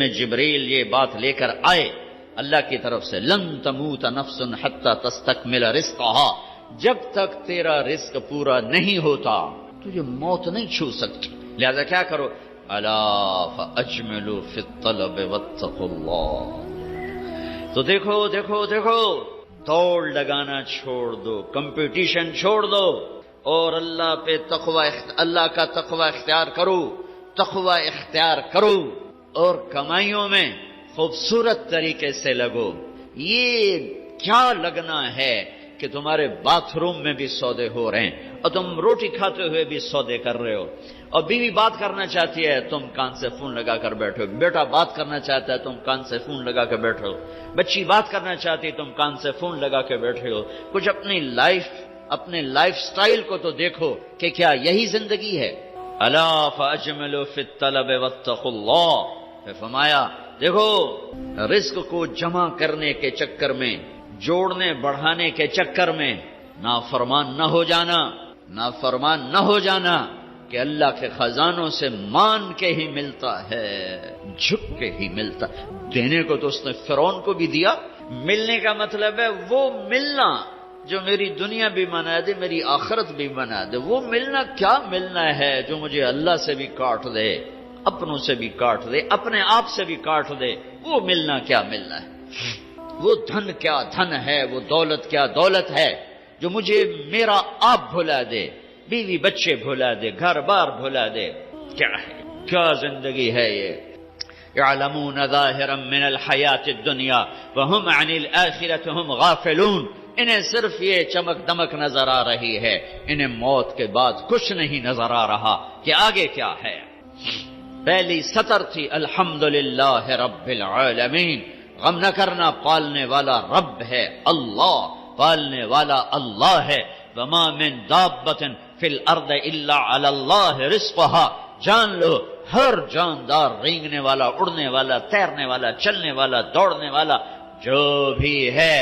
میں جبریل یہ بات لے کر آئے اللہ کی طرف سے، لن تموت نفس حتی تستکمل رزقہا، جب تک تیرا رزق پورا نہیں ہوتا تجھے موت نہیں چھو سکتی، لہذا کیا کرو، الا فاجملوا فی الطلب واتقوا اللہ۔ تو دیکھو دیکھو دیکھو، دوڑ لگانا چھوڑ دو، کمپٹیشن چھوڑ دو، اور اللہ پہ تقوی، اللہ کا تقوی اختیار کرو، تقوی اختیار کرو، اور کمائیوں میں خوبصورت طریقے سے لگو۔ یہ کیا لگنا ہے کہ تمہارے باتھ روم میں بھی سودے ہو رہے ہیں اور تم روٹی کھاتے ہوئے بھی سودے کر رہے ہو، اور بیوی بات کرنا چاہتی ہے تم کان سے فون لگا کر بیٹھو، بیٹا بات کرنا چاہتا ہے تم کان سے فون لگا کے بیٹھے ہو، بچی بات کرنا چاہتی ہے تم کان سے فون لگا کے بیٹھے ہو۔ کچھ اپنے لائف سٹائل کو تو دیکھو کہ کیا یہی زندگی ہے؟ الا فاجملوا فی الطلب واتقوا اللہ، پھر فرمایا دیکھو رزق کو جمع کرنے کے چکر میں، جوڑنے بڑھانے کے چکر میں نافرمان نہ ہو جانا، نافرمان نہ ہو جانا کہ اللہ کے خزانوں سے مان کے ہی ملتا ہے، جھک کے ہی ملتا۔ دینے کو تو اس نے فرعون کو بھی دیا، ملنے کا مطلب ہے وہ ملنا جو میری دنیا بھی بنا دے، میری آخرت بھی بنا دے۔ وہ ملنا کیا ملنا ہے جو مجھے اللہ سے بھی کاٹ دے، اپنوں سے بھی کاٹ دے، اپنے آپ سے بھی کاٹ دے، وہ ملنا کیا ملنا ہے؟ وہ دھن کیا دھن ہے، وہ دولت کیا دولت ہے جو مجھے میرا آپ بھلا دے، بیوی بچے بھلا دے، گھر بار بھلا دے؟ کیا ہے، کیا زندگی ہے یہ؟ يعلمون ظاہرا من الحیات الدنیا وهم عن الآخرة هم غافلون، انہیں صرف یہ چمک دمک نظر آ رہی ہے، انہیں موت کے بعد کچھ نہیں نظر آ رہا کہ آگے کیا ہے۔ پہلی سطر تھی الحمدللہ رب العالمین، غم نہ کرنا، پالنے والا رب ہے اللہ، پالنے والا اللہ ہے۔ وما من دابۃ فی الارض الا علی اللہ رزقها، جان لو ہر جاندار، رینگنے والا، اڑنے والا، تیرنے والا، چلنے والا، دوڑنے والا جو بھی ہے،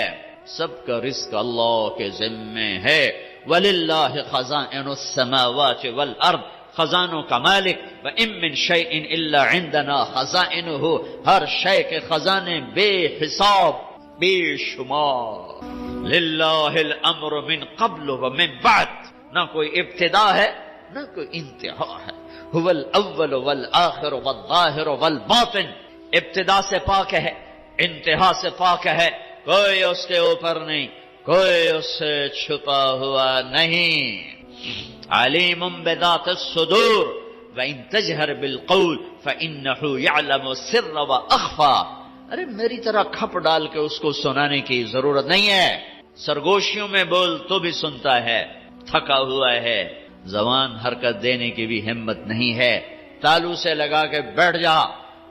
سب کا رزق اللہ کے ذمے ہے۔ وَلِلَّهِ خَزَائِنُ السَّمَاوَاتِ وَالْأَرْضِ، خزانوں کا مالک، وَإِن مِّن شَيْءٍ إِلَّا عِندَنَا خَزَائِنُهُ، ہر شے کے خزانے بے حساب بے شمار۔ لِلَّهِ الْأَمْرُ مِن قَبْلُ وَمِن بَعْدُ، نہ کوئی ابتدا ہے نہ کوئی انتہا ہے۔ هُوَ الْأَوَّلُ وَالْآخِرُ وَالظَّاهِرُ وَالْبَاطِنُ، ابتدا سے پاک ہے، انتہا سے پاک ہے، کوئی اس کے اوپر نہیں، کوئی اس سے چھپا ہوا نہیں۔ علیم بذات الصدور وَإِن تَجْهَرْ بِالْقَوْلِ فَإِنَّهُ يَعْلَمُ السِّرَّ وَأَخْفَى، ارے میری طرح کھپ ڈال کے اس کو سنانے کی ضرورت نہیں ہے، سرگوشیوں میں بول تو بھی سنتا ہے، تھکا ہوا ہے، زبان حرکت دینے کی بھی ہمت نہیں ہے، تالو سے لگا کے بیٹھ جا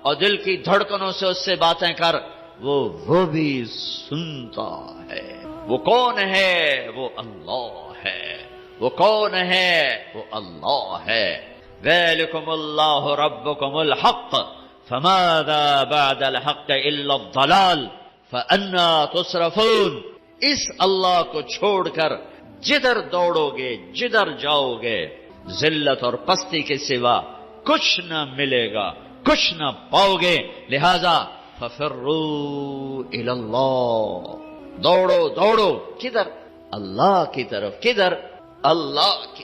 اور دل کی دھڑکنوں سے اس سے باتیں کر، وہ بھی سنتا ہے۔ وہ کون ہے؟ وہ اللہ ہے۔ وہ کون ہے؟ وہ اللہ ہے۔ ذَلِكُمُ اللَّهُ رَبُّكُمُ الْحَقُّ فَمَاذَا بَعْدَ الْحَقِّ إِلَّا الضَّلَالُ فَأَنَّىٰ تُصْرَفُونَ، اس اللہ کو چھوڑ کر جدھر دوڑو گے، جدھر جاؤ گے، ذلت اور پستی کے سوا کچھ نہ ملے گا، کچھ نہ پاؤ گے، لہذا فَفِرُّوا إِلَى اللَّهِ، دوڑو دوڑو، کدھر؟ اللہ کی طرف۔ کدھر؟ اللہ کی۔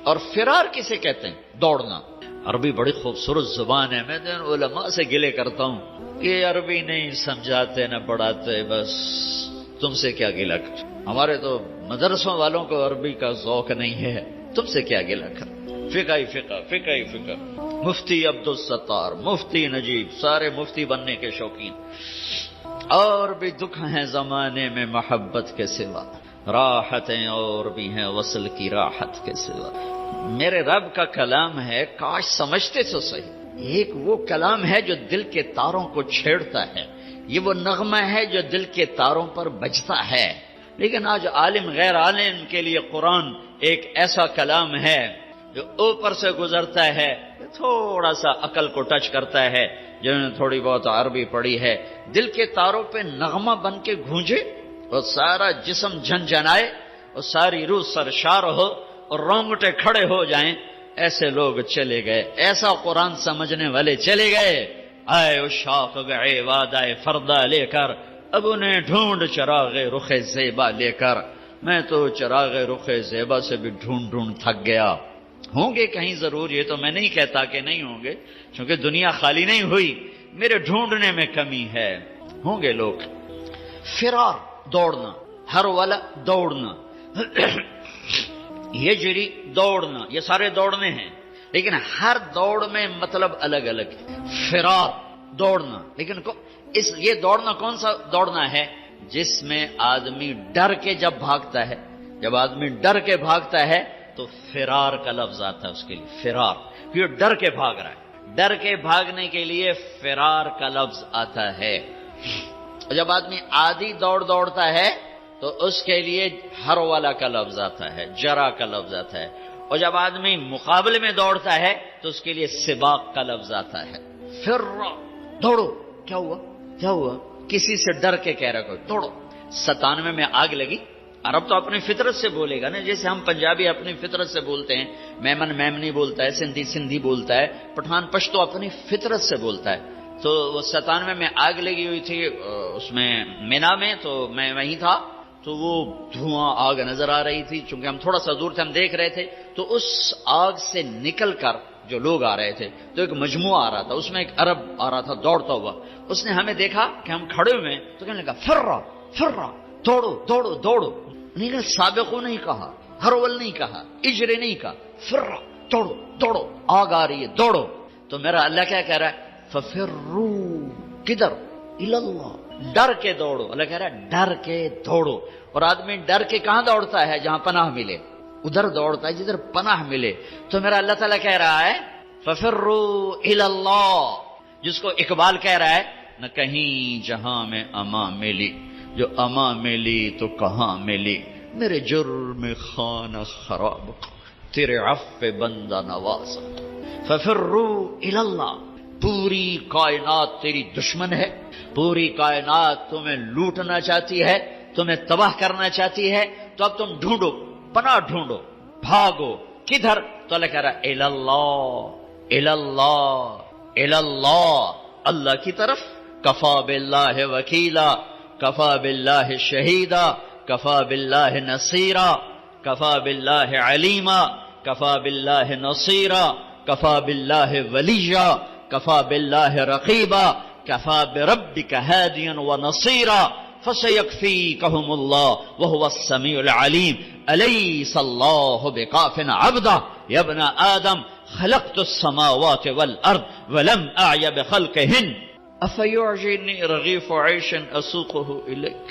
اور فرار کسے کہتے ہیں؟ دوڑنا۔ عربی بڑی خوبصورت زبان ہے، میں علماء سے گلے کرتا ہوں کہ عربی نہیں سمجھاتے نہ پڑھاتے، بس تم سے کیا گلہ کر، ہمارے تو مدرسوں والوں کو عربی کا ذوق نہیں ہے، تم سے کیا گلہ کر، فقہ ہی فقہ، فقہ ہی فقہ۔ مفتی عبدالستار، مفتی نجیب، سارے مفتی بننے کے شوقین۔ اور بھی دکھ ہیں زمانے میں محبت کے سوا، راحتیں اور بھی ہیں وصل کی راحت کے سوا۔ میرے رب کا کلام ہے، کاش سمجھتے تو صحیح، ایک وہ کلام ہے جو دل کے تاروں کو چھیڑتا ہے، یہ وہ نغمہ ہے جو دل کے تاروں پر بجتا ہے۔ لیکن آج عالم غیر عالم کے لیے قرآن ایک ایسا کلام ہے جو اوپر سے گزرتا ہے، تھوڑا سا عقل کو ٹچ کرتا ہے، جنہوں نے تھوڑی بہت عربی پڑھی ہے، دل کے تاروں پہ نغمہ بن کے گونجے اور سارا جسم جھنجھنائے اور ساری روح سرشار ہو اور رونگٹے کھڑے ہو جائیں، ایسے لوگ چلے گئے، ایسا قرآن سمجھنے والے چلے گئے آئے وہ شوق گئے وعدہ فردہ لے کر، اب انہیں ڈھونڈ چراغ رخ زیبا لے کر، میں تو چراغ رخ زیبا سے بھی ڈھونڈ ڈھونڈ تھک گیا۔ ہوں گے کہیں ضرور، یہ تو میں نہیں کہتا کہ نہیں ہوں گے، چونکہ دنیا خالی نہیں ہوئی، میرے ڈھونڈنے میں کمی ہے، ہوں گے لوگ۔ فرار، دوڑنا، ہر والا دوڑنا، یہ جری دوڑنا، یہ سارے دوڑنے ہیں، لیکن ہر دوڑ میں مطلب الگ الگ ہے۔ فرار دوڑنا، لیکن یہ دوڑنا کون سا دوڑنا ہے؟ جس میں آدمی ڈر کے جب بھاگتا ہے، جب آدمی ڈر کے بھاگتا ہے تو فرار کا لفظ آتا ہے اس کے لیے، فرار، یہ ڈر کے بھاگ رہا ہے، ڈر کے بھاگنے کے لیے فرار کا لفظ آتا ہے۔ جب آدمی عادی دوڑتا ہے تو اس کے لیے ہر والا کا لفظ آتا ہے، جرا کا لفظ آتا ہے، اور جب آدمی مقابلے میں دوڑتا ہے تو اس کے لیے سباق کا لفظ آتا ہے۔ پھر دوڑو، کیا ہوا کیا ہوا؟ کسی سے ڈر کے کہہ رہا کوئی دوڑو۔ 97 میں آگ لگی، عرب تو اپنی فطرت سے بولے گا نا، جیسے ہم پنجابی اپنی فطرت سے بولتے ہیں، میمن میمنی بولتا ہے، سندھی سندھی بولتا ہے، پٹھان پشتو اپنی فطرت سے بولتا ہے۔ تو وہ 97 میں آگ لگی ہوئی تھی اس میں مینا میں، تو میں وہیں تھا، تو وہ دھواں آگ نظر آ رہی تھی، چونکہ ہم تھوڑا سا دور تھے، ہم دیکھ رہے تھے، تو اس آگ سے نکل کر جو لوگ آ رہے تھے تو ایک مجموعہ آ رہا تھا، اس میں ایک عرب آ رہا تھا دوڑتا ہوا، اس نے ہمیں دیکھا کہ ہم کھڑے ہوئے تو کہنے لگا فرا فرا، دوڑو دوڑو دوڑو، نہیں کہ سابقو نہیں کہا، ہرول نہیں کہا، اجرے نہیں کہا، فرا دوڑو دوڑو، آگ آ رہی ہے دوڑو۔ تو میرا اللہ کیا کہہ رہا ہے؟ ففرو، کدھر؟ اللہ، ڈر کے دوڑو۔ اللہ کہہ رہا ہے ڈر کے دوڑو، اور آدمی ڈر کے کہاں دوڑتا ہے؟ جہاں پناہ ملے، ادھر دوڑتا ہے جدھر پناہ ملے۔ تو میرا اللہ تعالیٰ کہہ رہا ہے ففروا الی اللہ، جس کو اقبال کہہ رہا ہے نہ کہیں جہاں میں اما ملی، جو اما ملی تو کہاں ملی، میرے جرم خانہ خراب، تیرے عفو بندہ نواز۔ ففروا الی اللہ، پوری کائنات تیری دشمن ہے، پوری کائنات تمہیں لوٹنا چاہتی ہے، تمہیں تباہ کرنا چاہتی ہے، تو اب تم ڈھونڈو، پناہ ڈھونڈو، بھاگو۔ کدھر؟ تو اللہ کہہ رہا ہے اللہ اللہ اللہ، اللہ کی طرف۔ کفا باللہ وکیلا، کفا باللہ شہیدا، کفا باللہ نصیرا، کفا باللہ علیما، کفا باللہ نصیرا، کفا باللہ ولیا، کفا باللہ رقیبا، کفا بربک ہادیا ونصیرا، فسيكفيكهم الله وهو السميع العليم، أليس الله بكاف عبده يا ابن آدم خلقت السماوات والأرض ولم أعي بخلقهن أفيعجبني رغيف عيش أسوقه إليك۔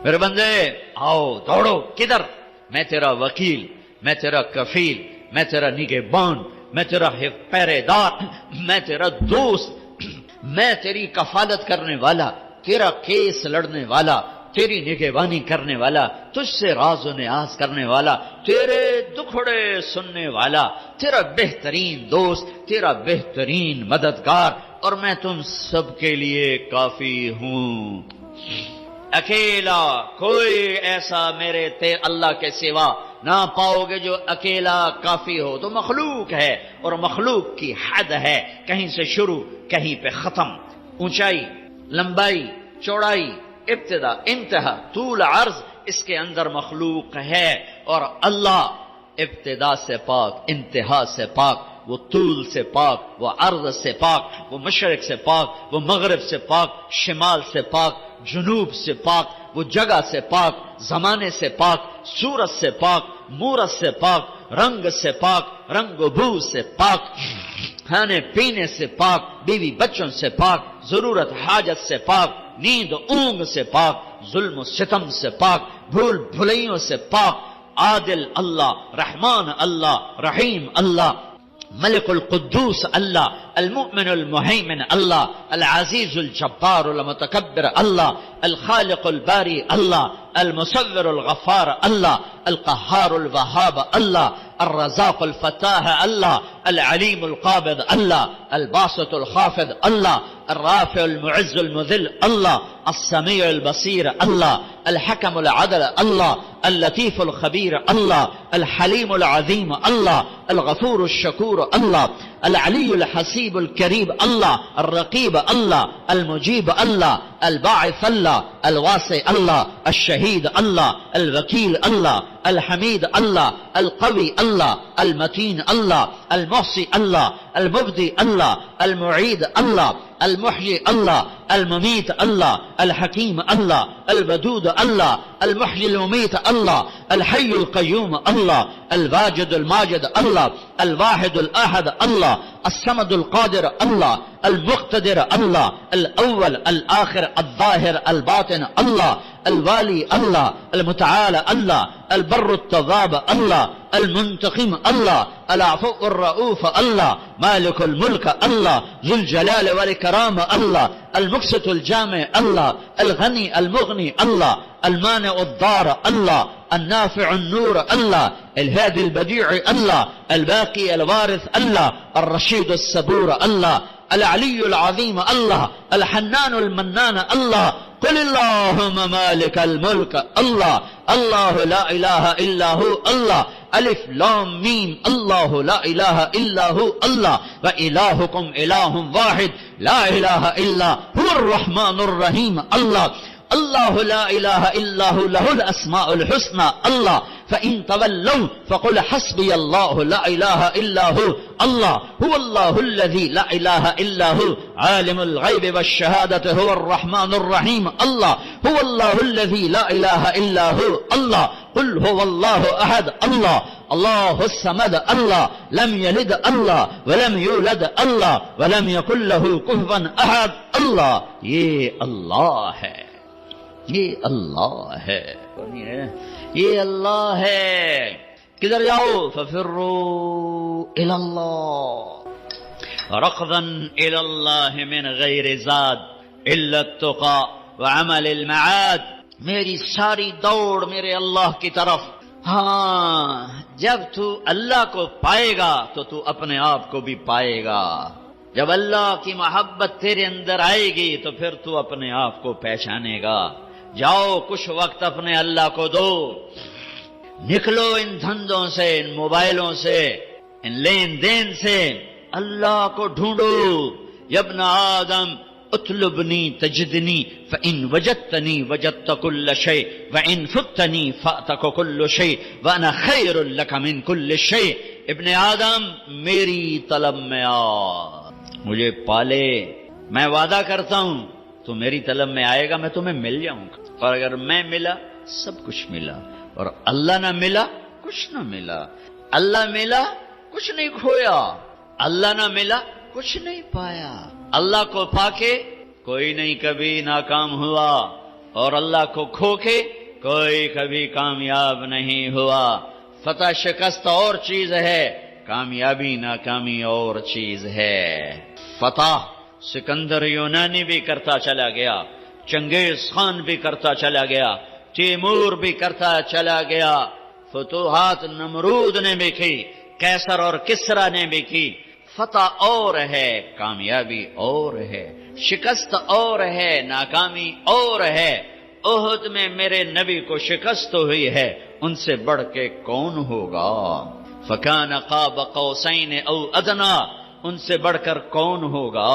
میرے بندے آؤ دوڑو، کدھر؟ میں تیرا وکیل، میں تیرا کفیل، میں تیرا نگہبان، میں تیرا پہرے دار، میں تیرا دوست، میں تیری کفالت کرنے والا، تیرا کیس لڑنے والا، تیری نگہبانی کرنے والا، تجھ سے راز و نیاز کرنے والا، تیرے دکھڑے سننے والا، تیرا بہترین دوست، تیرا بہترین مددگار، اور میں تم سب کے لیے کافی ہوں۔ اکیلا کوئی ایسا میرے اللہ کے سوا نہ پاؤ گے جو اکیلا کافی ہو۔ تو مخلوق ہے، اور مخلوق کی حد ہے، کہیں سے شروع کہیں پہ ختم، اونچائی، لمبائی، چوڑائی، ابتدا، انتہا، طول، عرض، اس کے اندر مخلوق ہے، اور اللہ ابتدا سے پاک، انتہا سے پاک، وہ طول سے پاک، وہ عرض سے پاک، وہ مشرق سے پاک، وہ مغرب سے پاک، شمال سے پاک، جنوب سے پاک، وہ جگہ سے پاک، زمانے سے پاک، صورت سے پاک، مورت سے پاک، رنگ سے پاک، رنگ و بو سے پاک، کھانے پینے سے پاک، بیوی بچوں سے پاک، ضرورت حاجت سے پاک، نیند اونگ سے پاک، ظلم و ستم سے پاک، بھول بھلائیوں سے پاک، عادل اللہ، رحمان اللہ، رحیم اللہ، ملک القدوس اللہ، المؤمن المہیمن اللہ، العزیز الجبار المتکبر اللہ، الخالق الباری اللہ، المصور الغفار اللہ، القہار الوہاب اللہ، الرزاق الفتاح اللہ، العلیم القابض اللہ، الباسط الخافض اللہ، الرافع المعز المذل اللہ، السمیع البصیر اللہ، الحکم العدل اللہ، اللطیف الخبیر اللہ، الحلیم العظیم اللہ، الغفور الشکور اللہ، العلی الحسیب الکریم اللہ، الرقیب اللہ، المجیب اللہ، الباعث اللہ، الواسع اللہ، الشہید اللہ، الوکیل اللہ، الحمید اللہ، القوی اللہ، المتین اللہ، المحصی اللہ، المبدی اللہ، المعید اللہ، المحیی اللہ، الممیت اللہ، الحکیم اللہ، الودود اللہ، المحیی الممیت اللہ، الحی القیوم اللہ، الواجد الماجد اللہ، الواحد الاحد اللہ، الصمد القادر اللہ، المقتدر اللہ، الاول الآخر الظاہر الباطن اللہ، الوالی اللہ، المتعال اللہ، البر التواب اللہ، المنتقم اللہ، العفو الرؤوف اللہ، مالک الملک اللہ، ذو الجلال والاکرام اللہ، المقسط الجامع اللہ، الغنی المغنی اللہ، المانع الضار اللہ، النافع النور اللہ، الهادي البديع الله، الباقي الوارث الله، الرشيد الصبور الله، العلي العظيم الله، الحنان المنان الله. قل اللهم مالك الملك الله، الله لا إله إلا هو الله، ألف لام ميم، الله لا إله إلا هو الله، وإلهكم إله واحد لا إله إلا هو الرحمن الرحيم الله، الله لا إله إلا هو له الأسماء الحسنى الله. فإن تولوا فقل حسبي الله لا إله إلا هو الله، هو الله الذي لا إله إلا هو عالم الغيب والشهادة هو الرحمن الرحيم الله، هو الله الذي لا إله إلا هو الله. قل هو الله أحد الله، الله الصمد الله، لم يلد الله ولم يولد الله ولم يكن له كفوا أحد الله. یہ اللہ ہے، یہ اللہ ہے، یہ اللہ ہے. کدھر جاؤ؟ ففروا الى اللہ ركضا الى اللہ من غیر زاد الا التقى وعمل المعاد. میری ساری دوڑ میرے اللہ کی طرف. ہاں، جب تو اللہ کو پائے گا تو تو اپنے آپ کو بھی پائے گا. جب اللہ کی محبت تیرے اندر آئے گی تو پھر تو اپنے آپ کو پہچانے گا. جاؤ کچھ وقت اپنے اللہ کو دو، نکلو ان دھندوں سے، ان موبائلوں سے، ان لین دین سے، اللہ کو ڈھونڈو. یا ابن آدم اطلبنی تجدنی فإن وجدتنی وجدت كل شيء وإن فتنی فأتک كل شيء وأنا خیر لک من كل شيء. ابن آدم میری طلب میں آ، مجھے پالے. میں وعدہ کرتا ہوں تو میری طلب میں آئے گا، میں تمہیں مل جاؤں گا. اور اگر میں ملا سب کچھ ملا، اور اللہ نہ ملا کچھ نہ ملا. اللہ ملا کچھ نہیں کھویا، اللہ نہ ملا کچھ نہیں پایا. اللہ کو پا کے کوئی نہیں کبھی ناکام ہوا، اور اللہ کو کھو کے کوئی کبھی کامیاب نہیں ہوا. فتح شکست اور چیز ہے، کامیابی ناکامی اور چیز ہے. فتح سکندر یونانی بھی کرتا چلا گیا، چنگیز خان بھی کرتا چلا گیا، تیمور بھی کرتا چلا گیا، فتوحات نمرود نے بھی کی، کیسر اور کسرا نے بھی کی. فتح اور ہے، کامیابی اور ہے، شکست اور ہے، ناکامی اور ہے. احد میں میرے نبی کو شکست ہوئی ہے، ان سے بڑھ کے کون ہوگا؟ فکان قاب قوسین او ادنا، ان سے بڑھ کر کون ہوگا؟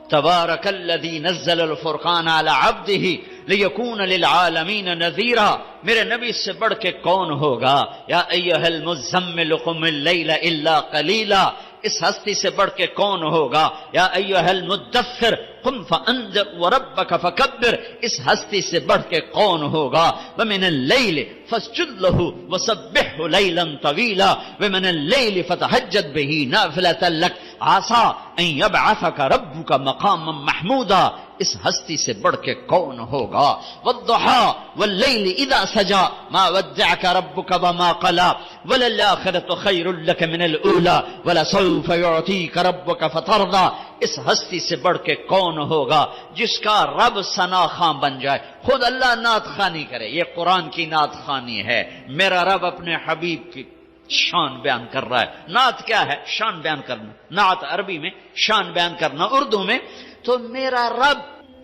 تبارک الذی نزل الفرقان علی عبدہ لیکون للعالمین نذیرا. میرے نبی سے بڑھ کے کون ہوگا؟ یا ایھا المزمل قم اللیل الا قلیلا، اس ہستی سے بڑھ کے کون ہوگا؟ یا ایھا المدثر قم فانذر وربک فکبر، اس ہستی سے بڑھ کے کون ہوگا؟ ومن اللیل فاسجد لہ وسبحہ لیلا طویلا ومن اللیل فتہجد بہ نافلۃ لک عسیٰ ان یبعثک ربک مقاما محمودا، اس ہستی سے بڑھ کے کون ہوگا؟ والضحیٰ واللیل اذا سجا ما ودعک ربک وما قلی وللآخرۃ خیر لک من الاولی ولسوف یعطیک ربک فترضی، اس ہستی سے بڑھ کے کون ہوگا جس کا رب ثنا خواں بن جائے؟ خود اللہ نعت خوانی کرے، یہ قرآن کی نعت خوانی ہے. میرا رب اپنے حبیب کی شان بیان کر رہا ہے. نعت کیا ہے؟ شان بیان کرنا. نعت عربی میں، شان بیان کرنا اردو میں. تو میرا رب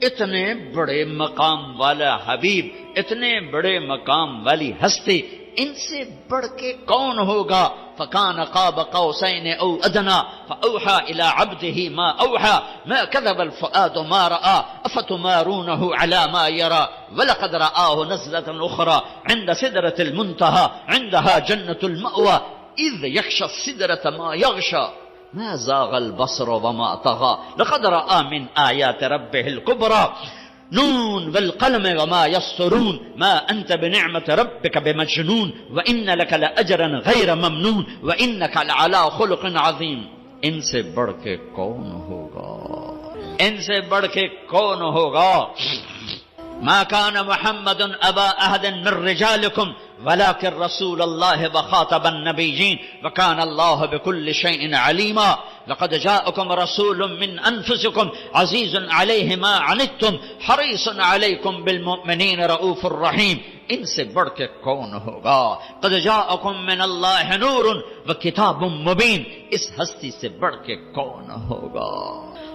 اتنے بڑے مقام والا حبیب، اتنے بڑے مقام والی ہستی، ان سے بڑھ کے کون ہوگا؟ فَكَانَ قَابَ قَوْسَيْنِ أَوْ أَدْنَىٰ فَأَوْحَىٰ إِلَىٰ عَبْدِهِ مَا أَوْحَىٰ مَا كَذَبَ الْفُؤَادُ مَا رَأَىٰ أَفَتُمَارُونَهُ عَلَىٰ مَا يَرَىٰ وَلَقَدْ رَآهُ نَزْلَةً أُخْرَىٰ عِندَ سِدْرَةِ الْمُنتَهَىٰ عِندَهَا جَنَّةُ الْمَأْوَىٰ إِذْ يَغْشَى السِّدْرَةَ مَا يَغْشَىٰ مَا زَاغَ الْبَصَرُ وَمَا طَغَىٰ لَقَدْ رَآىٰ مِنْ آيَاتِ رَبِّهِ الْكُبْرَىٰ نون والقلم وما يسطرون ما أنت بنعمة ربك بمجنون وإن لك لأجرا غير ممنون وإنك لعلى خلق عظيم. ان سے بڑھ کے کون ہوگا؟ ان سے بڑھ کے کون ہوگا؟ ما كان محمد أبا أحد من رجالكم ولكن رسول الله وخاتم النبيين وكان الله بكل شيء عليما. لقد جاءكم رسول من أنفسكم عزيز عليه ما عنتم حريص عليكم بالمؤمنين رؤوف رحيم. ان سے بڑھ کے کون ہوگا؟ قد جاءكم من الله نور وكتاب مبين. اس ہستی سے بڑھ کے کون ہوگا؟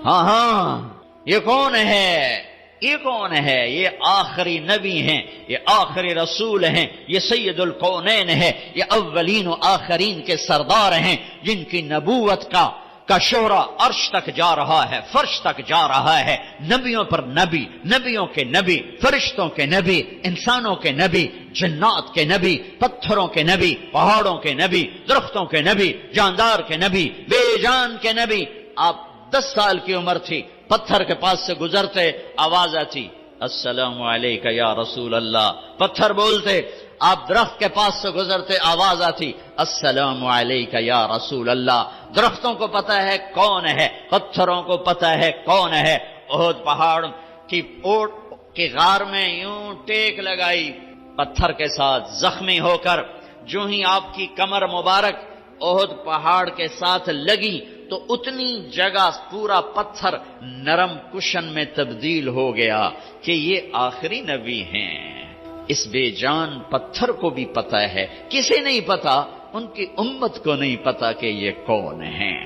ہاں یہ کون ہے؟ یہ کون ہے؟ یہ آخری نبی ہیں، یہ آخری رسول ہیں، یہ سید الکونین ہے، یہ اولین و آخرین کے سردار ہیں، جن کی نبوت کا شہرہ عرش تک جا رہا ہے، فرش تک جا رہا ہے. نبیوں پر نبی، نبیوں کے نبی، فرشتوں کے نبی، انسانوں کے نبی، جنات کے نبی، پتھروں کے نبی، پہاڑوں کے نبی، درختوں کے نبی، جاندار کے نبی، بے جان کے نبی. آپ 10 سال کی عمر تھی، پتھر کے پاس سے گزرتے، آواز آتی السلام علیکہ یا رسول اللہ. پتھر بولتے. آپ درخت کے پاس سے گزرتے، آواز آتی السلام علیکہ یا رسول اللہ. درختوں کو پتہ ہے کون ہے، پتھروں کو پتہ ہے کون ہے. احد پہاڑ کی اوٹ کی غار میں یوں ٹیک لگائی پتھر کے ساتھ، زخمی ہو کر جو ہی آپ کی کمر مبارک احد پہاڑ کے ساتھ لگی تو اتنی جگہ پورا پتھر نرم کشن میں تبدیل ہو گیا کہ یہ آخری نبی ہیں. اس بے جان پتھر کو بھی پتہ ہے، کسے نہیں پتا؟ ان کی امت کو نہیں پتا کہ یہ کون ہیں.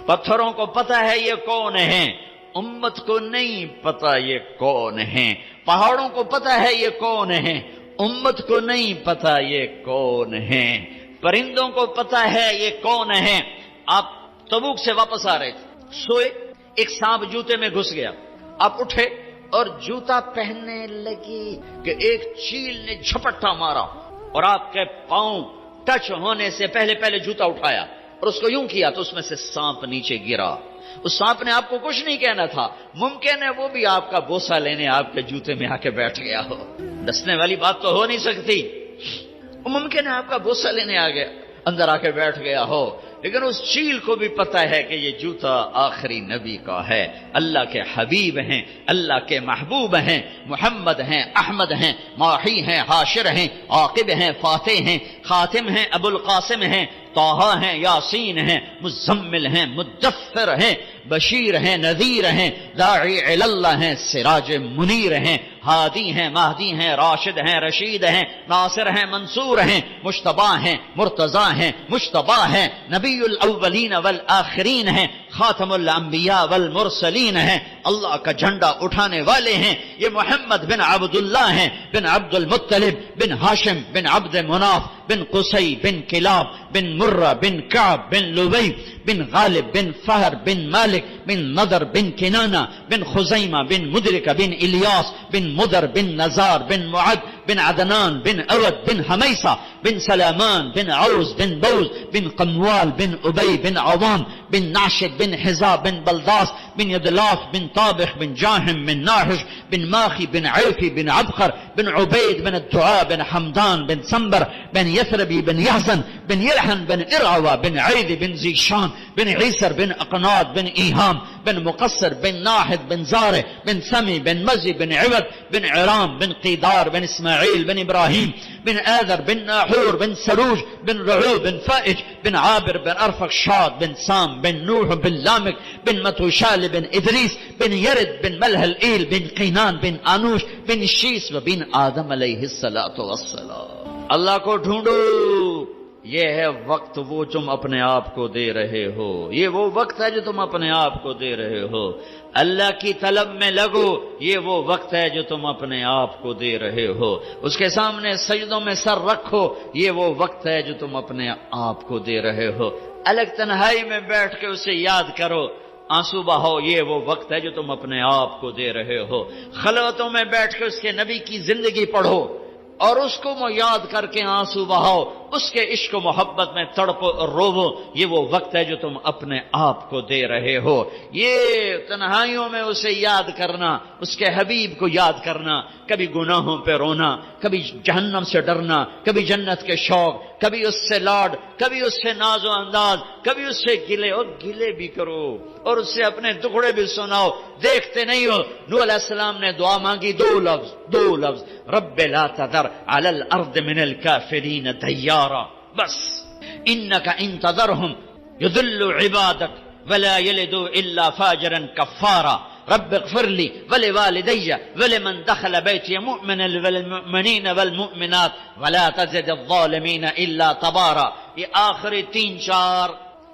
پتھروں کو پتا ہے یہ کون ہیں، امت کو نہیں پتا یہ کون ہیں. پہاڑوں کو پتا ہے یہ کون ہیں، امت کو نہیں پتا یہ کون ہیں. پرندوں کو پتا ہے یہ کون ہیں. آپ تبوک سے واپس آ رہے تھے، سوئے، ایک سانپ جوتے میں گھس گیا. آپ اٹھے اور جوتا پہننے لگے کہ ایک چیل نے جھپٹا مارا اور آپ کے پاؤں ٹچ ہونے سے پہلے جوتا اٹھایا اور اس کو یوں کیا تو اس میں سے سانپ نیچے گرا. اس سانپ نے آپ کو کچھ نہیں کہنا تھا، ممکن ہے وہ بھی آپ کا بوسہ لینے آپ کے جوتے میں آ کے بیٹھ گیا ہو. ڈسنے والی بات تو ہو نہیں سکتی. ممکن ہے آپ کا بوسہ لینے آ گیا، اندر آ کے بیٹھ گیا ہو. لیکن اس چیل کو بھی پتہ ہے کہ یہ جوتا آخری نبی کا ہے. اللہ کے حبیب ہیں، اللہ کے محبوب ہیں، محمد ہیں، احمد ہیں، ماحی ہیں، حاشر ہیں، عاقب ہیں، فاتح ہیں، خاتم ہیں، ابو القاسم ہیں، طٰہٰ ہیں، یاسین ہیں، مزمل ہیں، مدثر ہیں، بشیر ہیں، نذیر ہیں، داعی الی اللہ ہیں، سراج منیر ہیں، ہادی ہیں، مہدی ہیں، راشد ہیں، رشید ہیں، ناصر ہیں، منصور ہیں، مجتبی ہیں، مرتضی ہیں، مجتبی ہیں، نبی الاولین والآخرین ہیں، خاتم الانبیاء والمرسلین ہیں، اللہ کا جھنڈا اٹھانے والے ہیں. یہ محمد بن عبداللہ ہیں، بن عبد المطلب، بن ہاشم، بن عبد مناف، بن قصی، بن کلاب، بن مرہ، بن کعب، بن لبی، بن غالب، بن فہر، بن مالک، بن نضر، بن کنانہ، بن خزیمہ، بن مدرکہ، بن الیاس، بن مدر، بن نزار، بن معد، بن عدنان، بن اود، بن حمیسہ، بن سلامان، بن عوز، بن بوز، بن قموال، بن ابی، بن عوام، بن ناشد، بن حزاب، بن بلداس، بن یدلاف، بن طابخ، بن جاہم، بن ناحش، بن ماخی، بن عیفی، بن عبقر، بن عبید، بن الدعاء، بن حمدان، بن سنبر، بن یثربی، بن یحزن، بن یلحن، بن ارعوى، بن عید، بن زیشان، بن عیسر، بن اقناد، بن ایہام، بن مقصر، بن ناحد، بن زارع، بن سمی، بن مزی، بن عوض، بن عرام، بن قیدار، بن اسماعیل، بن ابراہیم، بن آذر، بن ناحور، بن سروج، بن رعو، بن فائج، بن عابر، بن ارفخشاد، بن سام، بن نوح، بن لامک، بن متوشال، بن ادریس، بن یرد، بن ملہلئیل، بن قینان، بن آنوش، بن شیس و بن آدم علیہ الصلوۃ والسلام. اللہ کو ڈھونڈو یہ ہے وقت وہ تم اپنے آپ کو دے رہے ہو، یہ وہ وقت ہے جو تم اپنے آپ کو دے رہے ہو۔ اللہ کی طلب میں لگو، یہ وہ وقت ہے جو تم اپنے آپ کو دے رہے ہو۔ اس کے سامنے سجدوں میں سر رکھو، یہ وہ وقت ہے جو تم اپنے آپ کو دے رہے ہو۔ الگ تنہائی میں بیٹھ کے اسے یاد کرو، آنسو بہاؤ، یہ وہ وقت ہے جو تم اپنے آپ کو دے رہے ہو۔ خلوتوں میں بیٹھ کے اس کے نبی کی زندگی پڑھو اور اس کو یاد کر کے آنسو بہاؤ، اس کے عشق و محبت میں تڑپو اور روو، یہ وہ وقت ہے جو تم اپنے آپ کو دے رہے ہو۔ یہ تنہائیوں میں اسے یاد کرنا، اس کے حبیب کو یاد کرنا، کبھی گناہوں پہ رونا، کبھی جہنم سے ڈرنا، کبھی جنت کے شوق، کبھی اس سے لاڈ، کبھی اس سے ناز و انداز، کبھی اس سے گلے، اور گلے بھی کرو اور اس سے اپنے دکھڑے بھی سناؤ۔ دیکھتے نہیں ہو نوح علیہ السلام نے دعا مانگی، دو لفظ رب لا تذر علی الارض من الکافرین دیارا، بس انک ان تذرهم یضل عبادک ولا یلدوا الا فاجرا کفارا رب اغفر لی ولوالدی ولمن دخل بیتی مؤمنا والمؤمنین والمؤمنات ولا تزد الظالمین الا تبارا۔ یہ آخری 3-4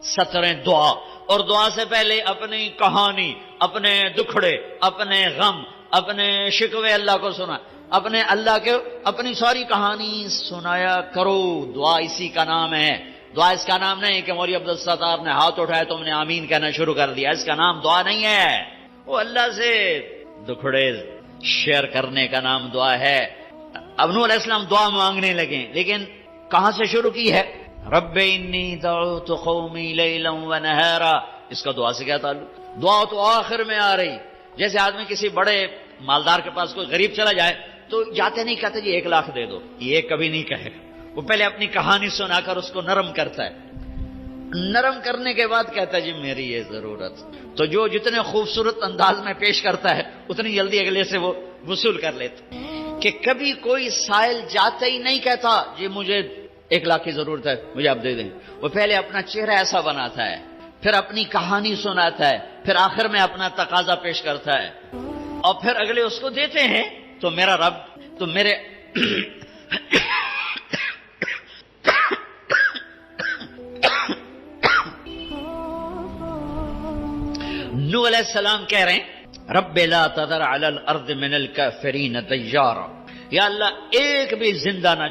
سطریں دعا، اور دعا سے پہلے اپنی کہانی، اپنے دکھڑے، اپنے غم، اپنے شکوے اللہ کو سنا، اپنے اللہ کے اپنی ساری کہانی سنایا کرو۔ دعا اسی کا نام ہے۔ دعا اس کا نام نہیں کہ مولوی عبدالستار نے ہاتھ اٹھایا تم نے آمین کہنا شروع کر دیا، اس کا نام دعا نہیں ہے۔ وہ اللہ سے دکھڑے شیئر کرنے کا نام دعا ہے۔ اب نوح علیہ السلام دعا مانگنے لگے، لیکن کہاں سے شروع کی ہے؟ رب انی دعوت قومی لیلا ونہارا۔ اس کا دعا سے کیا تعلق؟ دعا تو آخر میں آ رہی۔ جیسے آدمی کسی بڑے مالدار کے پاس کوئی غریب چلا جائے تو جاتے نہیں کہتے جی 1 لاکھ دے دو، یہ کبھی نہیں کہے گا۔ وہ پہلے اپنی کہانی سنا کر اس کو نرم کرتا ہے، نرم کرنے کے بعد کہتا ہے جی میری یہ ضرورت۔ تو جو جتنے خوبصورت انداز میں پیش کرتا ہے اتنی جلدی اگلے سے وہ وصول کر لیتا، کہ کبھی کوئی سائل جاتے ہی نہیں کہتا جی مجھے 1 لاکھ کی ضرورت ہے مجھے آپ دے دیں۔ وہ پہلے اپنا چہرہ ایسا بناتا ہے، پھر اپنی کہانی سناتا ہے، پھر آخر میں اپنا تقاضا پیش کرتا ہے، اور پھر اگلے اس کو دیتے ہیں۔ تو میرا رب، تو میرے نوح علیہ السلام کہہ رہے ہیں رب لا تذر علی الارض من الکافرین دیارا، یا اللہ ایک بھی زندہ نہ